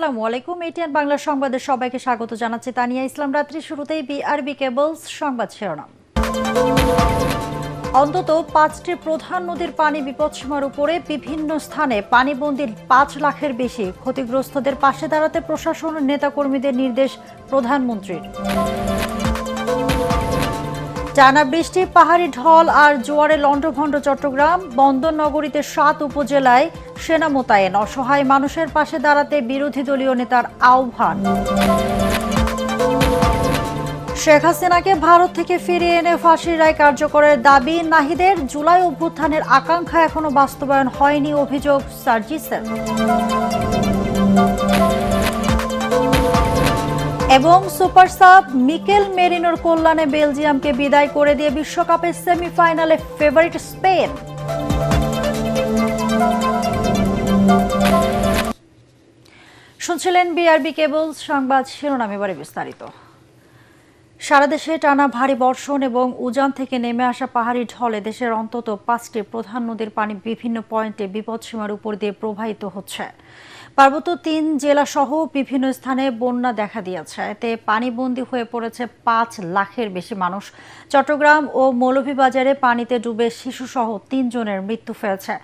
আসসালামু আলাইকুম। এটিএন বাংলা সংবাদে সবাইকে স্বাগত জানাচ্ছি তানিয়া ইসলাম। রাত্রি শুরুতেই বিআরবি কেবলস সংবাদ শিরোনাম। অন্তত 5টি প্রধান নদীর পানি বিপদসীমার উপরে, বিভিন্ন স্থানে পানিবন্দী 5 লাখের বেশি। ক্ষতিগ্রস্তদের পাশে দাঁড়াতে প্রশাসন ও নেতাকর্মীদের নির্দেশ প্রধানমন্ত্রীর। টানা বৃষ্টি, পাহাড়ি ঢল আর জোয়ারে লন্ডভন্ড চট্টগ্রাম। বন্দর নগরীতে 7 উপজেলায় সেনা মোতায়েন। অসহায় মানুষের পাশে দাঁড়াতে বিরোধী দলীয় নেতার আহ্বান। শেখ হাসিনাকে ভারত থেকে ফিরিয়ে এনে ফাঁসির রায় কার্যকরের দাবি নাহিদের। জুলাই অভ্যুত্থানের আকাঙ্ক্ষা এখনো বাস্তবায়ন হয়নি, অভিযোগ সার্জিসের। এবং সুপার সাব মিকেল মেরিনোর কল্যাণে বেলজিয়ামকে বিদায় করে দিয়ে বিশ্বকাপের সেমিফাইনালে ফেভারিট স্পেন। শুনছিলেন বিআরবি কেবলস সংবাদ শিরোনাম, এবারে বিস্তারিত। সারা দেশে টানা ভারী বর্ষণ এবং উজান থেকে নেমে আসা পাহাড়ি ঢলে দেশের অন্তত 5টি প্রধান নদীর পানি বিভিন্ন পয়েন্টে বিপদসীমার উপর দিয়ে প্রবাহিত হচ্ছে। পার্বত্য 3 জেলা সহ বিভিন্ন স্থানে বন্যা দেখা দিয়েছে। এতে পানিবন্দী হয়ে পড়েছে 5 লাখের বেশি মানুষ। চট্টগ্রাম ও মৌলভীবাজারে পানিতে ডুবে শিশুসহ 3 জনের মৃত্যু হয়েছে।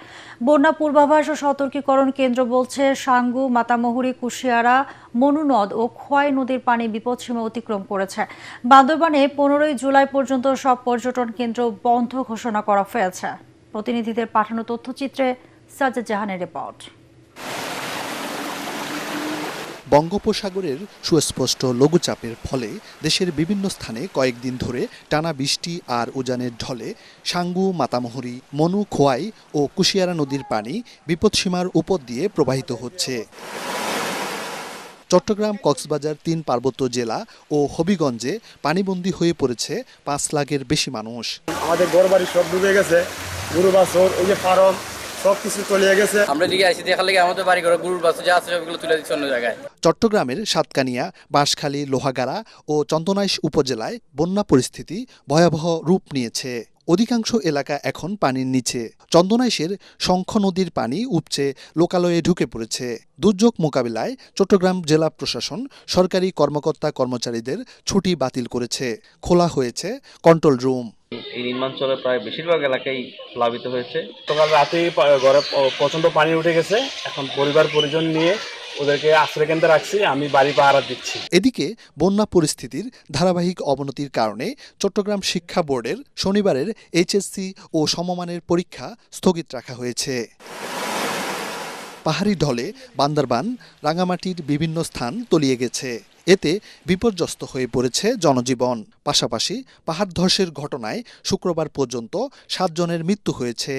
বন্যা পূর্বাভাস ও সতর্কীকরণ কেন্দ্র বলছে, সাঙ্গু, মাতামুহুরী, কুশিয়ারা, মনু নদ ও খোয়াই নদীর পানি বিপদসীমা অতিক্রম করেছে। বান্দরবানে 15 জুলাই পর্যন্ত সব পর্যটন কেন্দ্র বন্ধ ঘোষণা করা হয়েছে। প্রতিনিধিদের পাঠানো তথ্যচিত্রে সাজ্জাদ জাহানের রিপোর্ট। বঙ্গোপসাগরের সুস্পষ্ট লঘুচাপের ফলে দেশের বিভিন্ন স্থানে কয়েকদিন ধরে টানা বৃষ্টি আর উজানের ঢলে সাঙ্গু, মাতামুহুরী, মনু, খোয়াই ও কুশিয়ারা নদীর পানি বিপদসীমার উপর দিয়ে প্রবাহিত হচ্ছে। চট্টগ্রাম, কক্সবাজার 3 পার্বত্য জেলা ও হবিগঞ্জে পানিবন্দী হয়ে পড়েছে 5 লাখের বেশি মানুষ। আমাদের ঘরবাড়ি সব ডুবে গেছে, গরু বাছর, এই যে ফার্ম সবকিছু তলিয়ে গেছে। আমরা দিকে আইসি দেখার লাগে আমাদের বাড়ি ঘর গরুর বাছর যা আছে সবগুলো তুলে দিচ্ছে অন্য জায়গায়। চট্টগ্রামের সাতকানিয়া, বাঁশখালী, লোহাগাড়া ও চন্দনাইশ উপজেলায় বন্যা পরিস্থিতি ভয়াবহ রূপ নিয়েছে। অধিকাংশ এলাকা এখন পানির নিচে। চন্দনাইশের শঙ্খ নদীর পানি উপচে লোকালয়ে ঢুকে পড়েছে। দুর্যোগ মোকাবিলায় চট্টগ্রাম জেলা প্রশাসন সরকারি কর্মকর্তা কর্মচারীদের ছুটি বাতিল করেছে। খোলা হয়েছে কন্ট্রোল রুম। এই নির্মাঞ্চলের প্রায় বেশিরভাগ এলাকাই প্লাবিত হয়েছে। সকাল রাতেই ঘরে প্রচন্ড পানি উঠে গেছে। এখন পরিবার পরিজন নিয়ে ওদেরকে আশ্রয় কেন্দ্রে রাখছি, আমি বাড়ি পাহারা দিচ্ছি। এদিকে বন্যা পরিস্থিতির ধারাবাহিক অবনতির কারণে চট্টগ্রাম শিক্ষা বোর্ডের শনিবারের এইচএসসি ও সমমানের পরীক্ষা স্থগিত রাখা হয়েছে। পাহাড়ি ঢলে বান্দরবান, রাঙামাটির বিভিন্ন স্থান তলিয়ে গেছে। এতে বিপর্যস্ত হয়ে পড়েছে জনজীবন। পাশাপাশি পাহাড় ধসের ঘটনায় শুক্রবার পর্যন্ত 7 জনের মৃত্যু হয়েছে।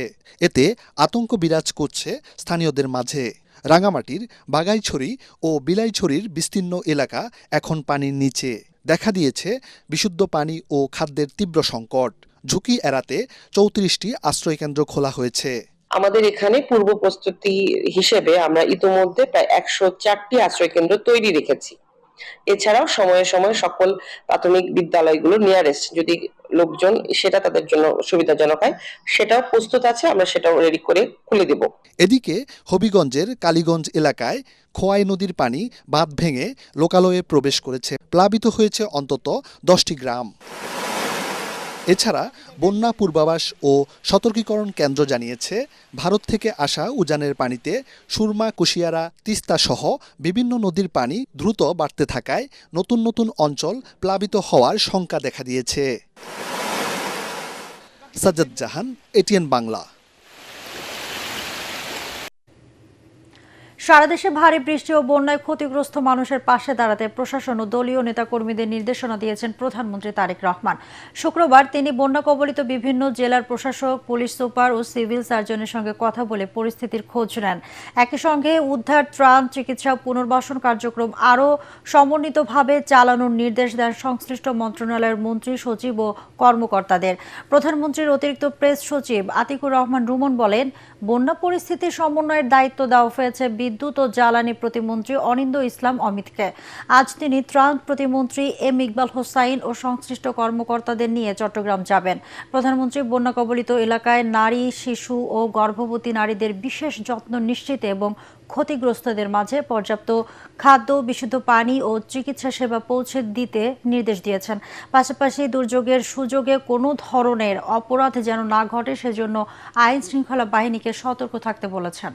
এতে আতঙ্ক বিরাজ করছে স্থানীয়দের মাঝে। রাঙামাটির বাগাইছড়ি ও বিলাইছড়ির বিস্তীর্ণ এলাকা এখন পানির নিচে। দেখা দিয়েছে বিশুদ্ধ পানি ও খাদ্যের তীব্র সংকট। ঝুঁকি এড়াতে 34টি আশ্রয়কেন্দ্র খোলা হয়েছে। আমাদের এখানে পূর্ব প্রস্তুতি হিসেবে আমরা ইতোমধ্যে প্রায় 104টি আশ্রয় কেন্দ্র তৈরি রেখেছি। এছাড়াও সময়ে সময়ে সকল প্রাথমিক বিদ্যালয়গুলো নিয়ারেস্ট যদি লোকজন সেটা তাদের জন্য সুবিধাজনক হয় সেটাও প্রস্তুত আছে, আমরা সেটাও রেডি করে খুলে দেব। এদিকে হবিগঞ্জের কালীগঞ্জ এলাকায় খোয়াই নদীর পানি বাঁধ ভেঙে লোকালয়ে প্রবেশ করেছে। প্লাবিত হয়েছে অন্তত 10টি গ্রাম। এছাড়া বন্যা পূর্বাভাস ও সতর্কীকরণ কেন্দ্র জানিয়েছে, ভারত থেকে আসা উজানের পানিতে সুরমা, কুশিয়ারা, তিস্তা সহ বিভিন্ন নদীর পানি দ্রুত বাড়তে থাকায় নতুন নতুন অঞ্চল প্লাবিত হওয়ার শঙ্কা দেখা দিয়েছে। সাজ্জাদ জাহান, এটিএন বাংলা। সারা দেশে ভারী বৃষ্টি ও বন্যায় ক্ষতিগ্রস্ত মানুষের পাশে দাঁড়াতে প্রশাসন ও দলীয় নেতাকর্মীদের নির্দেশনা দিয়েছেন প্রধানমন্ত্রী তারেক রহমান। শুক্রবার তিনি বন্যা কবলিত বিভিন্ন জেলার প্রশাসক, পুলিশ সুপার ও সিভিল সার্জনের সঙ্গে কথা বলে পরিস্থিতির খোঁজ নেন। একই সঙ্গে উদ্ধার, ত্রাণ, চিকিৎসা, পুনর্বাসন কার্যক্রম আরও সমন্বিতভাবে চালানোর নির্দেশ দেন সংশ্লিষ্ট মন্ত্রণালয়ের মন্ত্রী, সচিব ও কর্মকর্তাদের। প্রধানমন্ত্রীর অতিরিক্ত প্রেস সচিব আতিকুর রহমান রুমন বলেন, বন্যা পরিস্থিতি সমন্বয়ের দায়িত্ব দেওয়া হয়েছে বিদ্যুৎ ও জ্বালানি প্রতিমন্ত্রী অনিন্দ্য ইসলাম অমিতকে। আজ তিনি ত্রাণ প্রতিমন্ত্রী এম ইকবাল হোসাইন ও সংশ্লিষ্ট কর্মকর্তাদের নিয়ে চট্টগ্রাম যাবেন। প্রধানমন্ত্রী বন্যা কবলিত এলাকায় নারী, শিশু ও গর্ভবতী নারীদের বিশেষ যত্ন নিশ্চিত এবং ক্ষতিগ্রস্তদের মাঝে পর্যাপ্ত খাদ্য, বিশুদ্ধ পানি ও চিকিৎসা সেবা পৌঁছে দিতে নির্দেশ দিয়েছেন। পাশাপাশি দুর্যোগের সুযোগে কোনো ধরনের অপরাধ যেন না ঘটে সেজন্য আইন শৃঙ্খলা বাহিনীকে সতর্ক থাকতে বলেছেন।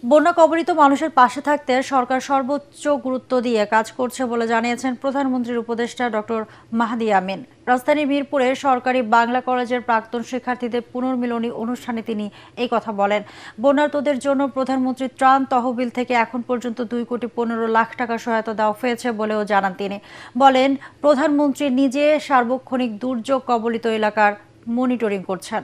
বন্যা কবলিত মানুষের পাশে থাকতে সরকার সর্বোচ্চ গুরুত্ব দিয়ে কাজ করছে বলে জানিয়েছেন প্রধানমন্ত্রীর উপদেষ্টা ডক্টর মাহদি আমিন। রাজধানীর মিরপুরে সরকারি বাংলা কলেজের প্রাক্তন শিক্ষার্থীদের পুনর্মিলনী অনুষ্ঠানে তিনি এই কথা বলেন। বন্যার্তদের জন্য প্রধানমন্ত্রী ত্রাণ তহবিল থেকে এখন পর্যন্ত 2,15,00,000 টাকা সহায়তা দেওয়া হয়েছে বলেও জানান তিনি। বলেন, প্রধানমন্ত্রী নিজে সার্বক্ষণিক দুর্যোগ কবলিত এলাকার মনিটরিং করছেন।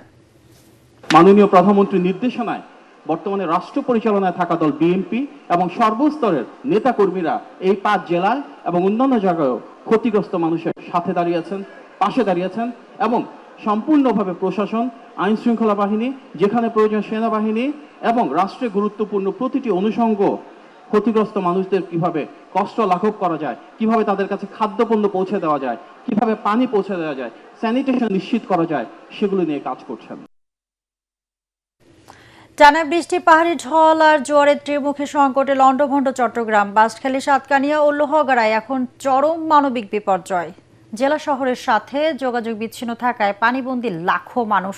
মাননীয় প্রধানমন্ত্রীর নির্দেশনায় বর্তমানে রাষ্ট্র পরিচালনায় থাকা দল বিএনপি এবং সর্বস্তরের নেতাকর্মীরা এই 5 জেলায় এবং অন্যান্য জায়গায়ও ক্ষতিগ্রস্ত মানুষের সাথে দাঁড়িয়েছেন, পাশে দাঁড়িয়েছেন এবং সম্পূর্ণভাবে প্রশাসন, আইন শৃঙ্খলা বাহিনী, যেখানে প্রয়োজন সেনাবাহিনী এবং রাষ্ট্রের গুরুত্বপূর্ণ প্রতিটি অনুষঙ্গ ক্ষতিগ্রস্ত মানুষদের কিভাবে কষ্ট লাঘব করা যায়, কিভাবে তাদের কাছে খাদ্যপণ্য পৌঁছে দেওয়া যায়, কিভাবে পানি পৌঁছে দেওয়া যায়, স্যানিটেশন নিশ্চিত করা যায়, সেগুলো নিয়ে কাজ করছেন। টানা বৃষ্টি, পাহাড়ি ঢল আর জোয়ারের ত্রিমুখী সংকটে লন্ডভন্ড চট্টগ্রাম, বাঁশখালী, সাতকানিয়া ও লোহাগাড়ায় এখন চরম মানবিক বিপর্যয়। জেলা শহরের সাথে যোগাযোগ বিচ্ছিন্ন থাকায় পানিবন্দী লাখো মানুষ।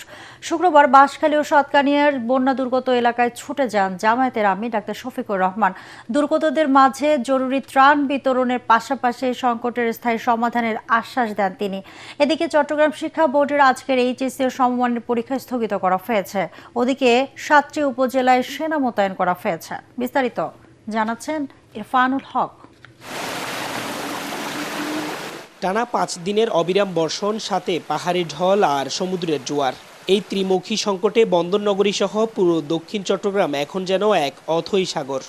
শুক্রবার বাঁশখালী ও সাতকানিয়ার বন্যা দুর্গত এলাকায় ছুটে যান জামায়াতের আমির ডাক্তার শফিকুর রহমান। দুর্গতদের মাঝে জরুরি ত্রাণ বিতরণের পাশাপাশি সংকটের স্থায়ী সমাধানের আশ্বাস দেন তিনি। এদিকে চট্টগ্রাম শিক্ষা বোর্ডের আজকের এইচএসসি ও সমমানের পরীক্ষা স্থগিত করা হয়েছে। ওদিকে 7টি উপজেলায় সেনা মোতায়েন করা হয়েছে। বিস্তারিত জানাচ্ছেন ইরফানুল হক। টানা 5 দিনের অবিরাম বর্ষণ, সাথে পাহাড়ি ঢল আর সমুদ্রের জোয়ার, এই ত্রিমুখী সংকটে বন্দরনগরী সহ পুরো দক্ষিণ চট্টগ্রাম এখন যেন এক অথৈ সাগর।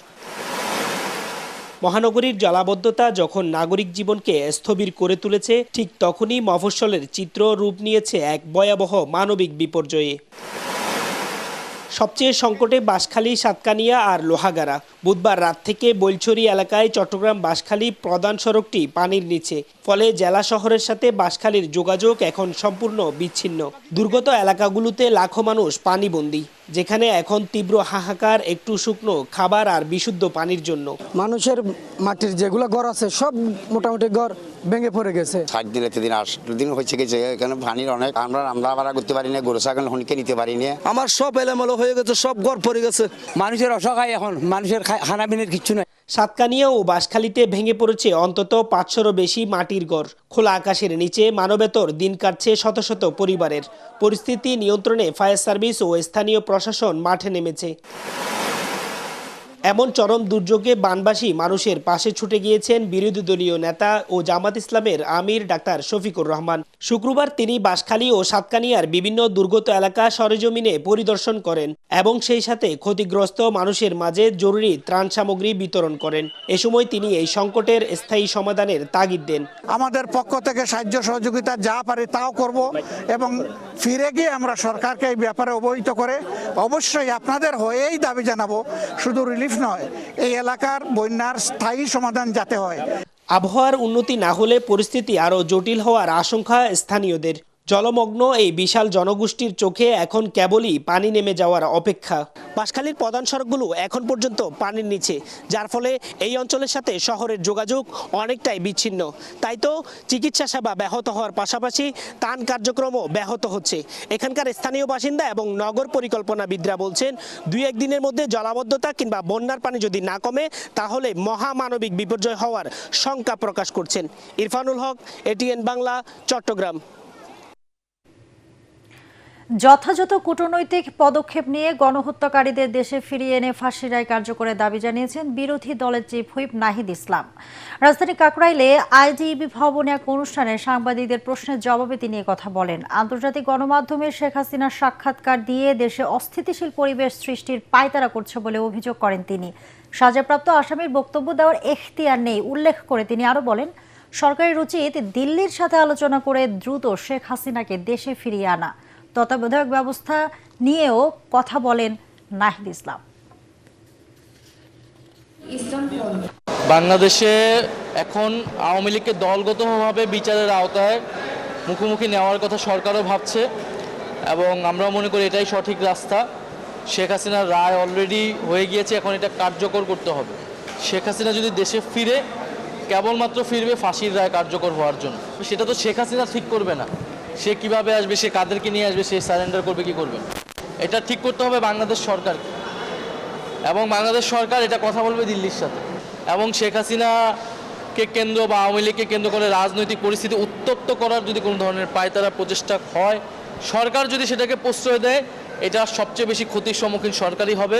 মহানগরীর জলাবদ্ধতা যখন নাগরিক জীবনকে স্থবির করে তুলেছে, ঠিক তখনই মফস্বলের চিত্র রূপ নিয়েছে এক ভয়াবহ মানবিক বিপর্যয়ে। সবচেয়ে সংকটে বাঁশখালী, সাতকানিয়া আর লোহাগাড়া। বুধবার রাত থেকে বৈলছড়ি এলাকায় চট্টগ্রাম বাঁশখালী প্রধান সড়কটি পানির নিচে, ফলে জেলা শহরের সাথে বাঁশখালীর যোগাযোগ এখন সম্পূর্ণ বিচ্ছিন্ন। দুর্গত এলাকাগুলোতে লাখো মানুষ পানিবন্দী, যেখানে এখন তীব্র হাহাকার একটু শুকনো খাবার আর বিশুদ্ধ পানির জন্য। মানুষের মাটির যেগুলো ঘর আছে সব মোটামুটি ঘর ভেঙে পড়ে গেছে। 60 দিন 8 দিন হয়েছে গেছে, এখানে পানির অনেক, আমরা রান্না করতে পারি না, গরু ছাগল হনিকে নিতে পারি না। আমার সব এলোমেলো হয়ে গেছে, সব ঘর পড়ে গেছে। মানুষের অসহায়, এখন মানুষের খানাপিনের কিচ্ছু নাই। সাতকানিয়া ও বাঁশখালীতে ভেঙে পড়েছে অন্তত 500-ও বেশি মাটির ঘর। খোলা আকাশের নিচে মানবেতর দিন কাটছে শত শত পরিবারের। পরিস্থিতি নিয়ন্ত্রণে ফায়ার সার্ভিস ও স্থানীয় প্রশাসন মাঠে নেমেছে। এমন চরম দুর্যোগে বানবাসী মানুষের পাশে ছুটে গিয়েছেন বিরোধী দলীয় নেতা ও জামাত ইসলামের আমির ডাক্তার শফিকুর রহমান। শুক্রবার তিনি বাঁশখালী ও সাতকানিয়ার বিভিন্ন দুর্গত এলাকা সরেজমিনে পরিদর্শন করেন এবং সেই সাথে ক্ষতিগ্রস্ত মানুষের মাঝে জরুরি ত্রাণ সামগ্রী বিতরণ করেন। এ সময় তিনি এই সংকটের স্থায়ী সমাধানের তাগিদ দেন। আমাদের পক্ষ থেকে সাহায্য সহযোগিতা যা পারি তাও করব এবং ফিরে গিয়ে আমরা সরকারকে এই ব্যাপারে অবহিত করে অবশ্যই আপনাদের হয়েই দাবি জানাবো, শুধু রিলিফ নয়, এই এলাকার বন্যার স্থায়ী সমাধান যাতে হয়। আবহাওয়ার উন্নতি না হলে পরিস্থিতি আরও জটিল হওয়ার আশঙ্কা স্থানীয়দের। জলমগ্ন এই বিশাল জনগোষ্ঠীর চোখে এখন কেবলই পানি নেমে যাওয়ার অপেক্ষা। বাঁশখালীর প্রধান সড়কগুলো এখন পর্যন্ত পানির নিচে, যার ফলে এই অঞ্চলের সাথে শহরের যোগাযোগ অনেকটাই বিচ্ছিন্ন। তাই তো চিকিৎসা সেবা ব্যাহত হওয়ার পাশাপাশি ত্রাণ কার্যক্রমও ব্যাহত হচ্ছে। এখানকার স্থানীয় বাসিন্দা এবং নগর পরিকল্পনাবিদরা বলছেন, 2-1 দিনের মধ্যে জলাবদ্ধতা কিংবা বন্যার পানি যদি না কমে, তাহলে মহামানবিক বিপর্যয় হওয়ার শঙ্কা প্রকাশ করছেন। ইরফানুল হক, এটিএন বাংলা, চট্টগ্রাম। যথাযথ কূটনৈতিক পদক্ষেপ নিয়ে গণহত্যাকারীদের দেশে ফিরিয়ে এনে ফাঁসির রায় কার্যকরের দাবি জানিয়েছেন বিরোধী দলের চিফ হুইপ নাহিদ ইসলাম। রাজধানী কাকরাইলে আইডিবি ভবনে এক অনুষ্ঠানে সাংবাদিকদের প্রশ্নের জবাবে তিনি কথা বলেন। আন্তর্জাতিক গণমাধ্যমে শেখ হাসিনার সাক্ষাৎকার দিয়ে দেশে অস্থিতিশীল পরিবেশ সৃষ্টির পায়তারা করছে বলে অভিযোগ করেন তিনি। সাজাপ্রাপ্ত আসামির বক্তব্য দেওয়ার এখতিয়ার নেই উল্লেখ করে তিনি আরও বলেন, সরকারের উচিত দিল্লির সাথে আলোচনা করে দ্রুত শেখ হাসিনাকে দেশে ফিরিয়ে আনা। তত্ত্বাবধায়ক ব্যবস্থা নিয়েও কথা বলেন নাহিদ ইসলাম। বাংলাদেশে এখন আওয়ামী লীগকে দলগতভাবে বিচারের আওতায় মুখোমুখি নেওয়ার কথা সরকারও ভাবছে এবং আমরাও মনে করি এটাই সঠিক রাস্তা। শেখ হাসিনার রায় অলরেডি হয়ে গিয়েছে, এখন এটা কার্যকর করতে হবে। শেখ হাসিনা যদি দেশে ফিরে কেবলমাত্র ফিরবে ফাঁসির রায় কার্যকর হওয়ার জন্য। সেটা তো শেখ হাসিনা ঠিক করবে না। সে কিভাবে আসবে, সে কাদেরকে নিয়ে আসবে, সে সারেন্ডার করবে কি করবে, এটা ঠিক করতে হবে বাংলাদেশ সরকার। এবং বাংলাদেশ সরকার এটা কথা বলবে দিল্লির সাথে। এবং শেখ হাসিনাকে কেন্দ্র বা আওয়ামী লীগকে কেন্দ্র করে রাজনৈতিক পরিস্থিতি উত্তপ্ত করার যদি কোনো ধরনের পায়তারা প্রচেষ্টা হয়, সরকার যদি সেটাকে প্রশ্রয় দেয়, এটা সবচেয়ে বেশি ক্ষতির সম্মুখীন সরকারই হবে।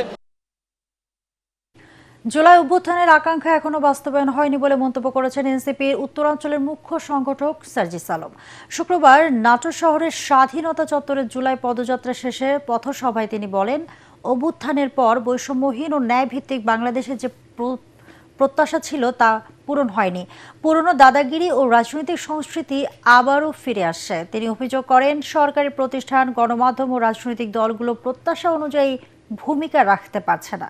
জুলাই অভ্যুত্থানের আকাঙ্ক্ষা এখনো বাস্তবায়ন হয়নি বলে মন্তব্য করেছেন এনসিপির উত্তরাঞ্চলের মুখ্য সংগঠক সার্জিস আলম। শুক্রবার নাটোর শহরের স্বাধীনতা চত্বরে জুলাই পদযাত্রা শেষে পথসভায় তিনি বলেন, অভ্যুত্থানের পর বৈষম্যহীন ও ন্যায়ভিত্তিক বাংলাদেশের যে প্রত্যাশা ছিল তা পূরণ হয়নি। পুরনো দাদাগিরি ও রাজনৈতিক সংস্কৃতি আবারও ফিরে আসছে। তিনি অভিযোগ করেন, সরকারি প্রতিষ্ঠান, গণমাধ্যম ও রাজনৈতিক দলগুলো প্রত্যাশা অনুযায়ী ভূমিকা রাখতে পারছে না।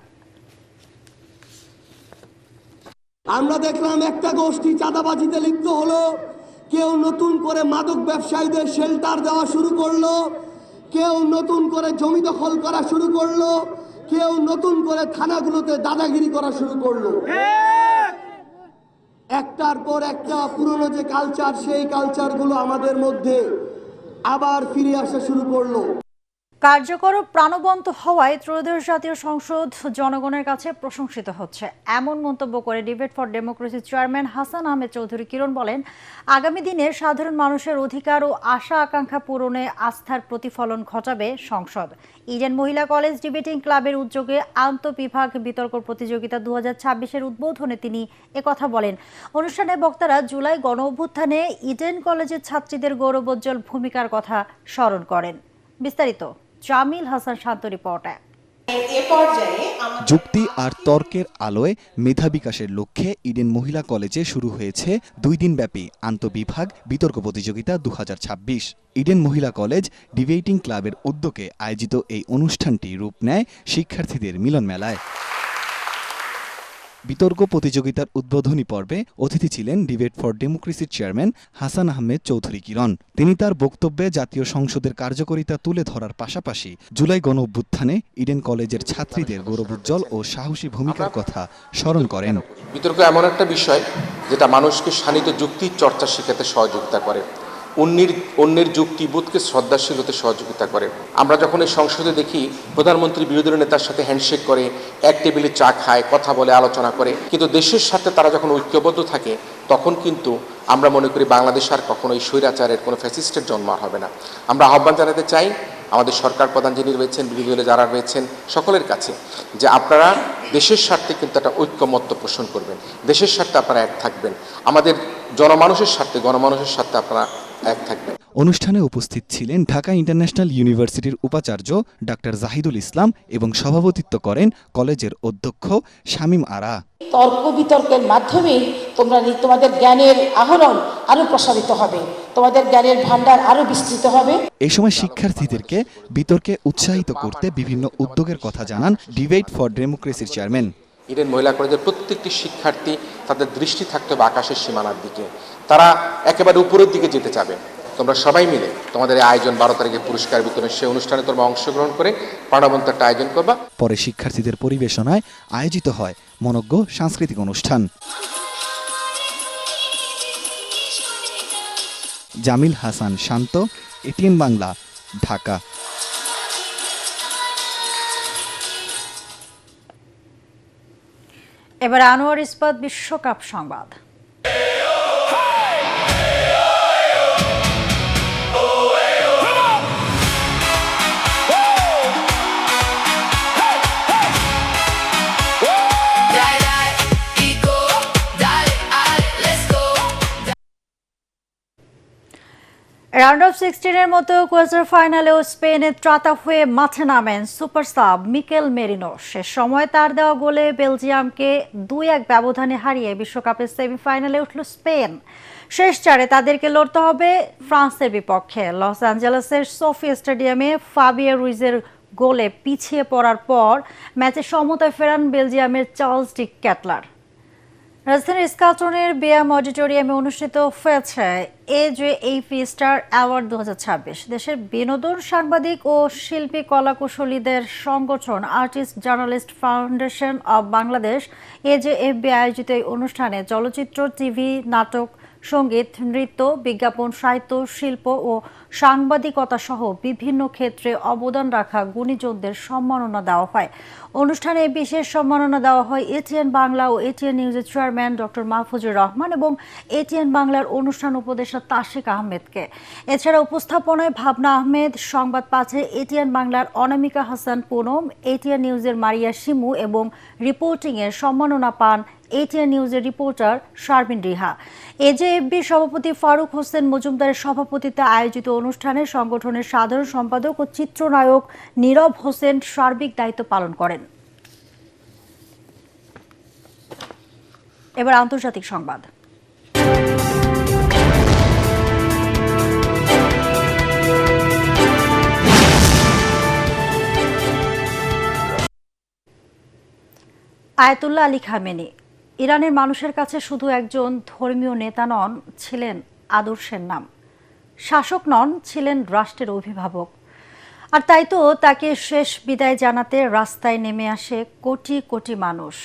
আমরা দেখলাম একটা গোষ্ঠী চাঁদাবাজিতে লিপ্ত হলো, কেউ নতুন করে মাদক ব্যবসায়ীদের শেল্টার দেওয়া শুরু করলো, কেউ নতুন করে জমি দখল করা শুরু করলো, কেউ নতুন করে থানাগুলোতে দাদাগিরি করা শুরু করলো। একটার পর একটা পুরনো যে কালচার, সেই কালচারগুলো আমাদের মধ্যে আবার ফিরে আসা শুরু করলো। কার্যকর ও প্রাণবন্ত হওয়ায় ত্রয়োদশ জাতীয় সংসদ জনগণের কাছে প্রশংসিত হচ্ছে, এমন মন্তব্য করে ডিবেট ফর ডেমোক্রেসির চেয়ারম্যান হাসান আহমেদ চৌধুরী কিরণ বলেন, আগামী দিনে সাধারণ মানুষের অধিকার ও আশা আকাঙ্ক্ষা পূরণে আস্থার প্রতিফলন ঘটাবে সংসদ। ইডেন মহিলা কলেজ ডিবেটিং ক্লাবের উদ্যোগে আন্তঃবিভাগ বিতর্ক প্রতিযোগিতা 2026-এর উদ্বোধনে তিনি একথা বলেন। অনুষ্ঠানে বক্তারা জুলাই গণ অভ্যুত্থানে ইডেন কলেজের ছাত্রীদের গৌরবোজ্জ্বল ভূমিকার কথা স্মরণ করেন। বিস্তারিত জামিল হাসান শান্ত রিপোর্টে। যুক্তি আর তর্কের আলোয় মেধা বিকাশের লক্ষ্যে ইডেন মহিলা কলেজে শুরু হয়েছে 2 দিনব্যাপী আন্তঃবিভাগ বিতর্ক প্রতিযোগিতা 2026। ইডেন মহিলা কলেজ ডিবেটিং ক্লাবের উদ্যোগে আয়োজিত এই অনুষ্ঠানটি রূপ নেয় শিক্ষার্থীদের মিলন মেলায়। বিতর্ক প্রতিযোগিতার উদ্বোধনী পর্বে অতিথি ছিলেন ডিবেট ফর ডেমোক্রেসির চেয়ারম্যান হাসান আহমেদ চৌধুরী কিরণ। তিনি তার বক্তব্যে জাতীয় সংসদের কার্যকারিতা তুলে ধরার পাশাপাশি জুলাই গণ অভ্যুত্থানে ইডেন কলেজের ছাত্রীদের গৌরবোজ্জ্বল ও সাহসী ভূমিকার কথা স্মরণ করেন। বিতর্ক এমন একটা বিষয় যেটা মানুষকে শানিত যুক্তির চর্চা শেখাতে সহযোগিতা করে, অন্যের যুক্তিবোধকে শ্রদ্ধাশীল হতে সহযোগিতা করে। আমরা যখন এই সংসদে দেখি প্রধানমন্ত্রী বিরোধী নেতার সাথে হ্যান্ডশেক করে, এক টেবিলে চা খায়, কথা বলে, আলোচনা করে, কিন্তু দেশের সাথে তারা যখন ঐক্যবদ্ধ থাকে তখন কিন্তু আমরা মনে করি বাংলাদেশ আর কখনো এই স্বৈরাচারের কোনো ফ্যাসিস্টের জন্ম আর হবে না। আমরা আহ্বান জানাতে চাই আমাদের সরকার প্রধান যিনি রয়েছেন, বিরোধী দলে যারা রয়েছেন, সকলের কাছে যে আপনারা দেশের স্বার্থে কিন্তু একটা ঐক্যমত্য পোষণ করবেন, দেশের স্বার্থে আপনারা এক থাকবেন, আমাদের জনমানুষের স্বার্থে, গণমানুষের স্বার্থে আপনারা এক থাকবেন। অনুষ্ঠানে উপস্থিত ছিলেন ঢাকা ইন্টারন্যাশনাল ইউনিভার্সিটির উপাচার্য ডাক্তার জাহিদুল ইসলাম এবং সভাপতিত্ব করেন কলেজের অধ্যক্ষ শামীম আরা। তর্ক বিতর্কের মাধ্যমে তোমাদের জ্ঞানের আহরণ আরো প্রসারিত হবে, তোমাদের জ্ঞানের ভান্ডার আরো বিস্তৃত হবে। এই সময় শিক্ষার্থীদেরকে বিতর্কে উৎসাহিত করতে বিভিন্ন উদ্যোগের কথা জানান ডিবেট ফর ডেমোক্রেসির চেয়ারম্যান। ইডেন মহিলা কলেজের প্রত্যেকটি শিক্ষার্থী তাদের দৃষ্টি থাকতে হবে আকাশের সীমানার দিকে, তারা একেবারে উপরের দিকে যেতে চাবে। তোমরা সবাই মিলে তোমাদের এই আয়োজন 12 তারিখে পুরস্কার বিতরণ, সেই অনুষ্ঠানে তোমরা অংশগ্রহণ করে প্রাণবন্ত একটা আয়োজন করবা। পরে শিক্ষার্থীদের পরিবেশনায় আয়োজিত হয় মনোজ্ঞ সাংস্কৃতিক অনুষ্ঠান। জামিল হাসান শান্ত, এটিএন বাংলা, ঢাকা। এবার আনোয়ার ইস্পাত বিশ্বকাপ সংবাদ। রাউন্ড অফ 16-এর মতো কোয়ার্টার ফাইনালেও স্পেনের ত্রাতা হয়ে মাঠে নামেন সুপার সাব মিকেল মেরিনো। শেষ সময় তার দেওয়া গোলে বেলজিয়ামকে 2-1 ব্যবধানে হারিয়ে বিশ্বকাপের সেমিফাইনালে উঠল স্পেন। শেষ চারে তাদেরকে লড়তে হবে ফ্রান্সের বিপক্ষে। লস অ্যাঞ্জেলেসের সোফিয়া স্টেডিয়ামে ফাবিয়া রুইজের গোলে পিছিয়ে পড়ার পর ম্যাচে সমতায় ফেরান বেলজিয়ামের চার্লস ডি ক্যাটলার। রাজধানীর স্কাটনের বেয়াম অডিটোরিয়ামে অনুষ্ঠিত হয়েছে AJAP স্টার অ্যাওয়ার্ড 2026। দেশের বিনোদন, সাংবাদিক ও শিল্পী কলাকুশলীদের সংগঠন artist journalist foundation of Bangladesh AJAP আয়োজিত এই অনুষ্ঠানে চলচ্চিত্র, টিভি, নাটক, সঙ্গীত, নৃত্য, বিজ্ঞাপন, সাহিত্য, শিল্প ও সাংবাদিকতা সহ বিভিন্ন ক্ষেত্রে অবদান রাখা গুণীজনদের সম্মাননা দেওয়া হয়। অনুষ্ঠানে বিশেষ সম্মাননা দেওয়া হয় ATN বাংলা ও ATN নিউজের চেয়ারম্যান ডক্টর মাহফুজুর রহমান এবং ATN বাংলার অনুষ্ঠান উপদেষ্টা তাশিক আহমেদকে। এছাড়া উপস্থাপনায় ভাবনা আহমেদ, সংবাদ পাঠে ATN বাংলার অনামিকা হাসান পুনম, ATN নিউজের মারিয়া শিমু এবং রিপোর্টিংয়ের সম্মাননা পান ATN নিউজের রিপোর্টার শারমিন রিহা। AJAP সভাপতি ফারুক হোসেন মজুমদারের সভাপতিত্বে আয়োজিত অনুষ্ঠানে সংগঠনের সাধারণ সম্পাদক ও চিত্রনায়ক নীরব হোসেন সার্বিক দায়িত্ব পালন করেন। এবার আন্তর্জাতিক সংবাদ। আয়াতুল্লাহ আলী খামেনি ইরানের মানুষের কাছে শুধু একজন ধর্মীয় নেতা নন, ছিলেন আদর্শের নাম। শাসক নন, ছিলেন রাষ্ট্রের অভিভাবক। আর তাই তো তাকে শেষ বিদায় জানাতে রাস্তায় নেমে আসে কোটি কোটি মানুষ।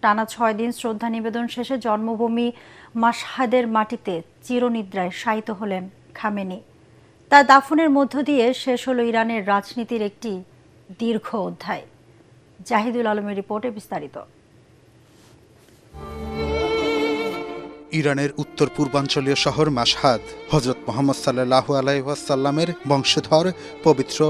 টানা 6 দিন শ্রদ্ধা নিবেদন শেষে জন্মভূমি মাশহাদের মাটিতে চিরনিদ্রায় শায়িত হলেন খামেনি। তার দাফনের মধ্য দিয়ে শেষ হলো ইরানের রাজনীতির একটি দীর্ঘ অধ্যায়। জাহিদুল আলমের রিপোর্টে বিস্তারিত। ইরানের উত্তর পূর্বাঞ্চলীয় শহর মাশহাদ হযরত মুহাম্মদ সাল্লাল্লাহু আলাইহি ওয়াসাল্লামের বংশধর পবিত্র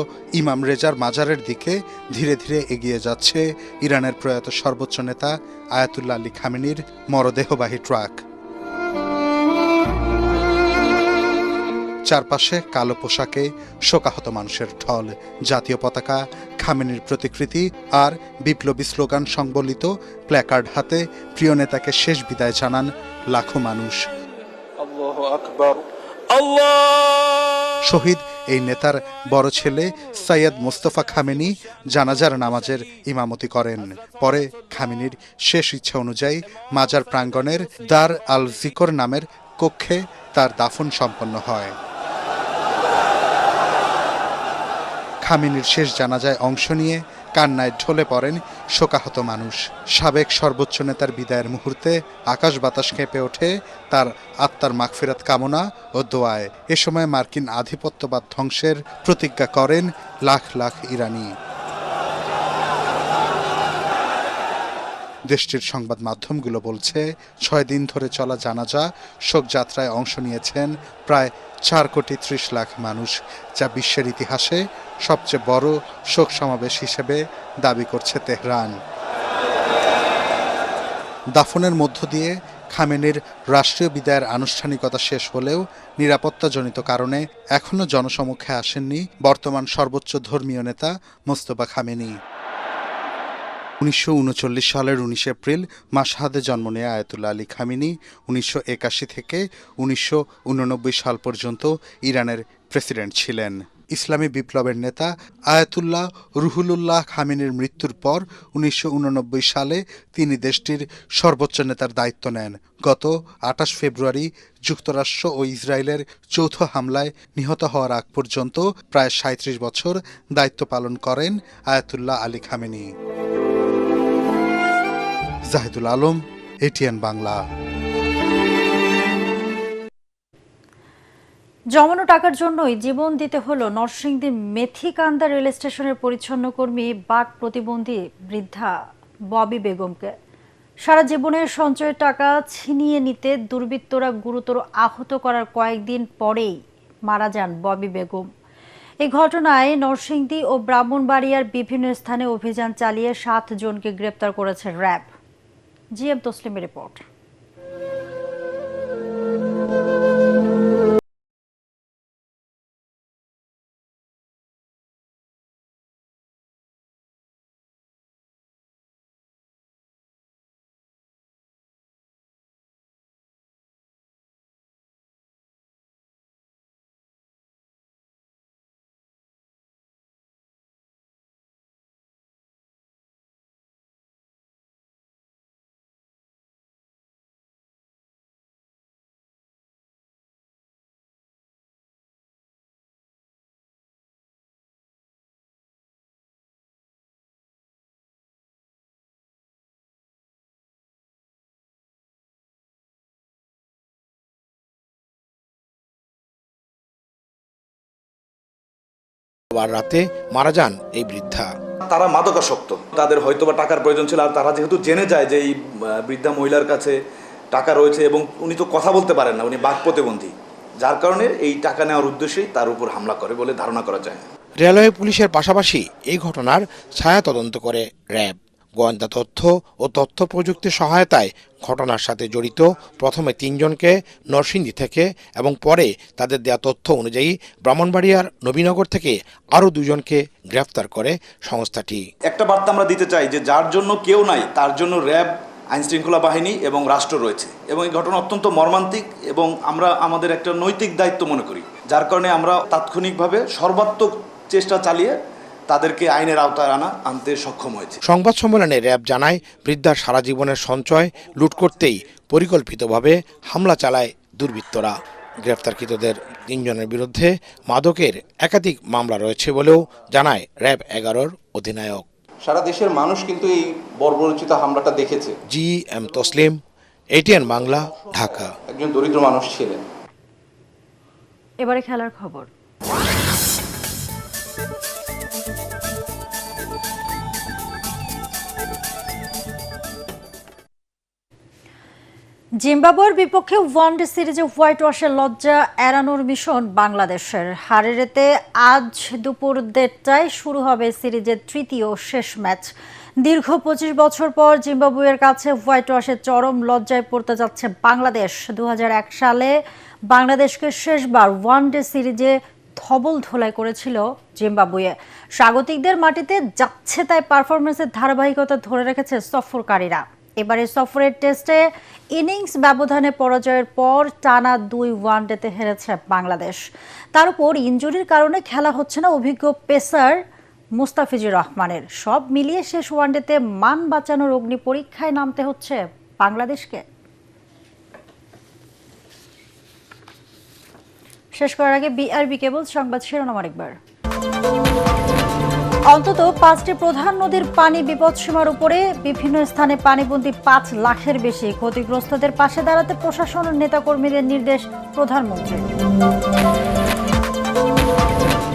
ইমাম রেজার মাজারের দিকে ধীরে ধীরে এগিয়ে যাচ্ছে ইরানের প্রয়াত সর্বোচ্চ নেতা আয়াতুল্লাহ আলী খামেনির মরদেহবাহী ট্রাক। চারপাশে কালো পোশাকে শোকাহত মানুষের ঢল, জাতীয় পতাকা, খামেনির প্রতিকৃতি আর বিপ্লবী স্লোগান সংবলিত প্ল্যাকার্ড হাতে প্রিয় নেতাকে শেষ বিদায় জানান লাখো মানুষ। আল্লাহু আকবার। শহীদ এই নেতার বড় ছেলে সৈয়দ মোস্তফা খামেনি জানাজার নামাজের ইমামতি করেন। পরে খামেনির শেষ ইচ্ছা অনুযায়ী মাজার প্রাঙ্গণের দার আল জিকর নামের কক্ষে তার দাফন সম্পন্ন হয়। খামেনির শেষ জানাজায় অংশ নিয়ে কান্নায় ঢলে পড়েন শোকাহত মানুষ। সাবেক সর্বোচ্চ নেতার বিদায়ের মুহূর্তে আকাশ বাতাস কেঁপে ওঠে তার আত্মার মাগফিরাত কামনা ও দোয়ায়। এ সময় মার্কিন আধিপত্যবাদ ধ্বংসের প্রতিজ্ঞা করেন লাখ লাখ ইরানি। দেশটির সংবাদ মাধ্যমগুলো বলছে 6 দিন ধরে চলা জানাজা শোকযাত্রায় অংশ নিয়েছেন প্রায় 4,30 লাখ মানুষ, যা বিশ্বের ইতিহাসে সবচেয়ে বড় শোক সমাবেশ হিসেবে দাবি করছে তেহরান। দাফনের মধ্য দিয়ে খামেনির রাষ্ট্রীয় বিদায়ের আনুষ্ঠানিকতা শেষ হলেও নিরাপত্তাজনিত কারণে এখনও জনসমক্ষে আসেননি বর্তমান সর্বোচ্চ ধর্মীয় নেতা মোস্তফা খামেনি। 1939 সালের 19 এপ্রিল মাশহাদে জন্ম নেয়া আয়াতুল্লাহ আলী খামেনি 1981 থেকে 1989 সাল পর্যন্ত ইরানের প্রেসিডেন্ট ছিলেন। ইসলামী বিপ্লবের নেতা আয়াতুল্লাহ রুহুল্লাহ খামেনির মৃত্যুর পর 1989 সালে তিনি দেশটির সর্বোচ্চ নেতার দায়িত্ব নেন। গত 28 ফেব্রুয়ারি যুক্তরাষ্ট্র ও ইসরায়েলের যৌথ হামলায় নিহত হওয়ার আগ পর্যন্ত প্রায় 37 বছর দায়িত্ব পালন করেন Ayatollah Ali Khamenei. Zahidul Alam, ATN Bangla. জমানো টাকার জন্যই জীবন দিতে হলো নরসিংদীর মেথিকান্দা রেল স্টেশনের পরিচ্ছন্ন কর্মী বাক প্রতিবন্ধী বৃদ্ধা ববি বেগমকে। সারা জীবনের সঞ্চয়ের টাকা ছিনিয়ে নিতে দুর্বৃত্তরা গুরুতর আহত করার কয়েকদিন পরেই মারা যান ববি বেগম। এই ঘটনায় নরসিংদী ও ব্রাহ্মণবাড়িয়ার বিভিন্ন স্থানে অভিযান চালিয়ে 7 জনকে গ্রেপ্তার করেছে র্যাব। GM তসলিমের report. শুক্রবার রাতে মারা যান এই বৃদ্ধা। তারা মাদকাসক্ত, তাদের হয়তোবা টাকার প্রয়োজন ছিল, আর তারা যেহেতু জেনে যায় যে এই বৃদ্ধা মহিলার কাছে টাকা রয়েছে এবং উনি তো কথা বলতে পারেন না, উনি বাক প্রতিবন্ধী, যার কারণে এই টাকা নেওয়ার উদ্দেশ্যেই তার উপর হামলা করে বলে ধারণা করা যায়। রেলওয়ে পুলিশের পাশাপাশি এই ঘটনার ছায়া তদন্ত করে র্যাব। গোয়েন্দা তথ্য ও তথ্য প্রযুক্তির সহায়তায় ঘটনার সাথে জড়িত প্রথমে 3 জনকে নরসিংদী থেকে এবং পরে তাদের দেয়া তথ্য অনুযায়ী ব্রাহ্মণবাড়িয়ার নবীনগর থেকে আরও 2 জনকে গ্রেফতার করে সংস্থাটি। একটা বার্তা আমরা দিতে চাই যে যার জন্য কেউ নাই তার জন্য র্যাব, আইনশৃঙ্খলা বাহিনী এবং রাষ্ট্র রয়েছে, এবং এই ঘটনা অত্যন্ত মর্মান্তিক এবং আমরা আমাদের একটা নৈতিক দায়িত্ব মনে করি, যার কারণে আমরা তাৎক্ষণিকভাবে সর্বাত্মক চেষ্টা চালিয়ে তাদেরকে আইনের আওতায় আনতে সক্ষম হয়েছে। সংবাদ সম্মেলনে র্যাব জানায়, বৃদ্ধার সারা জীবনের সঞ্চয় লুট করতেই পরিকল্পিতভাবে হামলা চালায় দুর্বৃত্তরা। গ্রেফতারকৃতদের 3 জনের বিরুদ্ধে মাদকের একাধিক মামলা রয়েছে বলেও জানায় র্যাব 11-র অধিনায়ক। সারা দেশের মানুষ কিন্তু এই বর্বরোচিত হামলাটা দেখেছে। GM Taslim, ATN Bangla, Dhaka. একজন দরিদ্র মানুষ ছিলেন। এবারে খেলার খবর। জিম্বাবুয়ের বিপক্ষে ওয়ানডে সিরিজে হোয়াইট ওয়াশের লজ্জা এড়ানোর মিশন বাংলাদেশের। হারেরেতে আজ দুপুর 1:30টায় শুরু হবে সিরিজের তৃতীয় শেষ ম্যাচ। দীর্ঘ 25 বছর পর জিম্বাবুয়ের কাছে হোয়াইট ওয়াশের চরম লজ্জায় পড়তে যাচ্ছে বাংলাদেশ। 2001 সালে বাংলাদেশকে শেষবার ওয়ানডে সিরিজে ধবল ধোলাই করেছিল জিম্বাবুয়ে। স্বাগতিকদের মাটিতে যাচ্ছে তাই পারফরমেন্সের ধারাবাহিকতা ধরে রেখেছে সফরকারীরা। এবারে সফরের টেস্টে ইনিংস ব্যবধানে পরাজয়ের পর টানা 2 ওয়ানডেতে হেরেছে বাংলাদেশ। তার উপর ইনজুরির কারণে খেলা হচ্ছে না অভিজ্ঞ পেসার মুস্তাফিজুর রহমানের। সব মিলিয়ে শেষ ওয়ানডেতে মান বাঁচানোর অগ্নি পরীক্ষায় নামতে হচ্ছে বাংলাদেশকে। শেষ করার আগে BRB কেবল সংবাদ শিরোনাম আরেকবার। অন্তত 5টি প্রধান নদীর পানি বিপদসীমার উপরে, বিভিন্ন স্থানে পানিবন্দী 5 লাখের বেশি। ক্ষতিগ্রস্তদের পাশে দাঁড়াতে প্রশাসন ও নেতাকর্মীদের নির্দেশ প্রধানমন্ত্রী।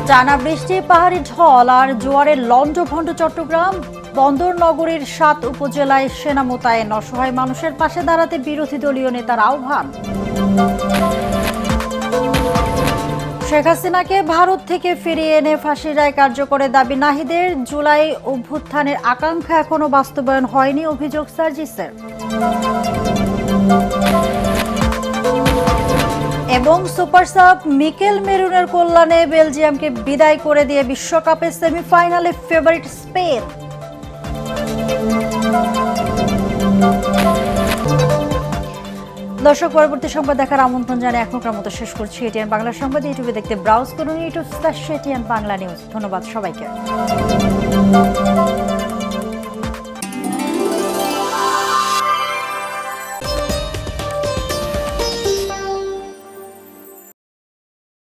টানা বৃষ্টি, পাহাড়ি ঢল আর জোয়ারের লণ্ডভণ্ড চট্টগ্রাম। বন্দর নগরীর 7 উপজেলায় সেনা মোতায়েন। অসহায় মানুষের পাশে দাঁড়াতে বিরোধী দলীয় নেতার আহ্বান। শেখ হাসিনাকে ভারত থেকে ফিরিয়ে এনে ফাঁসির রায় কার্যকরের দাবি নাহিদের। জুলাই অভ্যুত্থানের আকাঙ্ক্ষা এখনো বাস্তবায়ন হয়নি, অভিযোগ সার্জিসের। এবং সুপার সাব মিকেল মেরুনের কল্যাণে বেলজিয়ামকে বিদায় করে দিয়ে বিশ্বকাপের সেমিফাইনালে ফেভারিট স্পেন। দর্শক, পরবর্তী সংবাদ দেখার আমন্ত্রণ জানিয়ে এখনকার মতো শেষ করছি ATN বাংলা সংবাদ। ইউটিউবে দেখতে ব্রাউজ করুন youtube/ATN বাংলা নিউজ। ধন্যবাদ সবাইকে।